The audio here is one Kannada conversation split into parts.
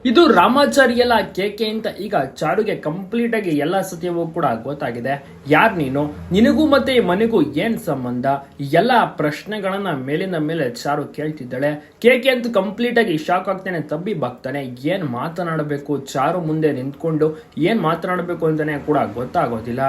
ಇದು ರಾಮಾಚಾರಿ ಎಲ್ಲ ಕೇಕೆ ಅಂತ ಈಗ ಚಾರುಗೆ ಕಂಪ್ಲೀಟ್ ಆಗಿ ಎಲ್ಲ ಸತ್ಯವೂ ಕೂಡ ಗೊತ್ತಾಗಿದೆ. ಯಾರ್ ನೀನು, ನಿನಗೂ ಮತ್ತೆ ಈ ಮನೆಗೂ ಏನ್ ಸಂಬಂಧ, ಎಲ್ಲ ಪ್ರಶ್ನೆಗಳನ್ನ ಮೇಲಿನ ಮೇಲೆ ಚಾರು ಕೇಳ್ತಿದ್ದಾಳೆ. ಕೇಕೆ ಅಂತ ಕಂಪ್ಲೀಟ್ ಆಗಿ ಶಾಕ್ ಆಗ್ತಾನೆ, ತಬ್ಬಿ ಬಾಗ್ತಾನೆ. ಏನ್ ಮಾತನಾಡಬೇಕು ಚಾರು ಮುಂದೆ ನಿಂತ್ಕೊಂಡು ಏನ್ ಮಾತನಾಡಬೇಕು ಅಂತಾನೆ ಕೂಡ ಗೊತ್ತಾಗೋದಿಲ್ಲ.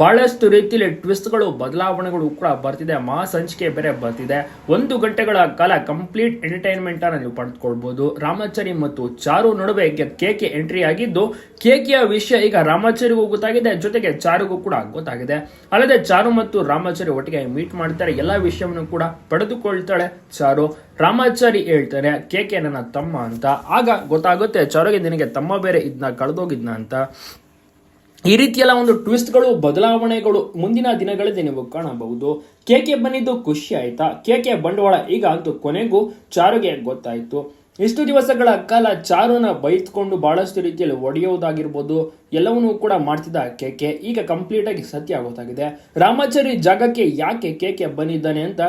ಬಹಳಷ್ಟು ರೀತಿಯಲ್ಲಿ ಟ್ವಿಸ್ಟ್ಗಳು ಬದಲಾವಣೆಗಳು ಕೂಡ ಬರ್ತಿದೆ. ಸಂಚಿಕೆ ಬೇರೆ ಬರ್ತಿದೆ. 1 ಗಂಟೆಗಳ ಕಾಲ ಕಂಪ್ಲೀಟ್ ಎಂಟರ್ಟೈನ್ಮೆಂಟ್ ಅನ್ನು ನೀವು ಪಡೆದುಕೊಳ್ಬಹುದು. ರಾಮಾಚಾರಿ ಮತ್ತು ಚಾರು ನಡುವೆ ಕೇಕೆ ಎಂಟ್ರಿ ಆಗಿದ್ದು, ಕೇಕೆಯ ವಿಷಯ ಈಗ ರಾಮಾಚಾರಿಗೂ ಗೊತ್ತಾಗಿದೆ, ಜೊತೆಗೆ ಚಾರುಗೂ ಕೂಡ ಗೊತ್ತಾಗಿದೆ. ಅಲ್ಲದೆ ಚಾರು ಮತ್ತು ರಾಮಾಚಾರಿ ಒಟ್ಟಿಗೆ ಮೀಟ್ ಮಾಡ್ತಾರೆ. ಎಲ್ಲಾ ವಿಷಯವನ್ನು ಕೂಡ ಪಡೆದುಕೊಳ್ತಾಳೆ ಚಾರು. ರಾಮಾಚಾರಿ ಹೇಳ್ತಾರೆ ಕೇಕೆ ನನ್ನ ತಮ್ಮ ಅಂತ. ಆಗ ಗೊತ್ತಾಗುತ್ತೆ ಚಾರುಗೆ ನಿನಗೆ ತಮ್ಮ ಬೇರೆ ಇದ್ನ ಕಳೆದೋಗಿದ್ನ ಅಂತ. ಈ ರೀತಿಯೆಲ್ಲ ಒಂದು ಟ್ವಿಸ್ಟ್ಗಳು ಬದಲಾವಣೆಗಳು ಮುಂದಿನ ದಿನಗಳಲ್ಲಿ ನೀವು ಕಾಣಬಹುದು. ಕೇಕೆ ಬಂದಿದ್ದು ಖುಷಿ ಆಯ್ತಾ? ಕೇಕೆ ಬಂಡವಾಳ ಈಗ ಅಂತೂ ಕೊನೆಗೂ ಚಾರುಗೆ ಗೊತ್ತಾಯ್ತು. ಇಷ್ಟು ದಿವಸಗಳ ಕಾಲ ಚಾರುನ ಬೈತ್ಕೊಂಡು ಬಹಳಷ್ಟು ರೀತಿಯಲ್ಲಿ ಒಡೆಯುವುದಾಗಿರ್ಬೋದು ಎಲ್ಲವನ್ನೂ ಕೂಡ ಮಾಡ್ತಿದ್ದ ಕೇಕೆ ಈಗ ಕಂಪ್ಲೀಟ್ ಆಗಿ ಸತ್ಯ ಗೊತ್ತಾಗಿದೆ. ರಾಮಾಚಾರಿ ಜಾಗಕ್ಕೆ ಯಾಕೆ ಕೇಕೆ ಬಂದಿದ್ದಾನೆ ಅಂತ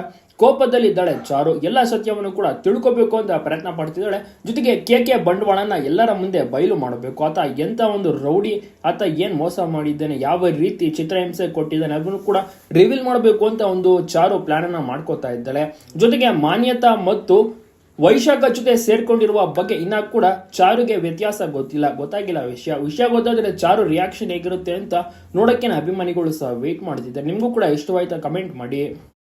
ಕೋಪದಲ್ಲಿದ್ದಾಳೆ ಚಾರು. ಎಲ್ಲ ಸತ್ಯವನ್ನು ಕೂಡ ತಿಳ್ಕೋಬೇಕು ಅಂತ ಪ್ರಯತ್ನ ಪಡ್ತಿದ್ದಾಳೆ. ಜೊತೆಗೆ ಕೇಕೆ ಬಂಡವಾಳನ ಎಲ್ಲರ ಮುಂದೆ ಬಯಲು ಮಾಡಬೇಕು. ಆತ ಎಂತ ಒಂದು ರೌಡಿ, ಆತ ಏನ್ ಮೋಸ ಮಾಡಿದ್ದಾನೆ, ಯಾವ ರೀತಿ ಚಿತ್ರಹಿಂಸೆ ಕೊಟ್ಟಿದ್ದಾನೆ ಅದನ್ನು ಕೂಡ ರಿವೀಲ್ ಮಾಡಬೇಕು ಅಂತ ಒಂದು ಚಾರು ಪ್ಲಾನ್ ಅನ್ನ ಮಾಡ್ಕೋತಾ ಇದ್ದಾಳೆ. ಜೊತೆಗೆ ಮಾನ್ಯತಾ ಮತ್ತು ವೈಶಾಖ ಜೊತೆ ಸೇರ್ಕೊಂಡಿರುವ ಬಗ್ಗೆ ಇನ್ನ ಕೂಡ ಚಾರುಗೆ ವ್ಯತ್ಯಾಸ ಗೊತ್ತಾಗಿಲ್ಲ. ವಿಷಯ ಗೊತ್ತಾದ್ರೆ ಚಾರು ರಿಯಾಕ್ಷನ್ ಹೇಗಿರುತ್ತೆ ಅಂತ ನೋಡಕ್ಕೆ ಅಭಿಮಾನಿಗಳು ಸಹ ವೇಟ್ ಮಾಡ್ತಿದ್ದಾರೆ. ನಿಮ್ಗೂ ಕೂಡ ಇಷ್ಟವಾಯ್ತಾ? ಕಮೆಂಟ್ ಮಾಡಿ.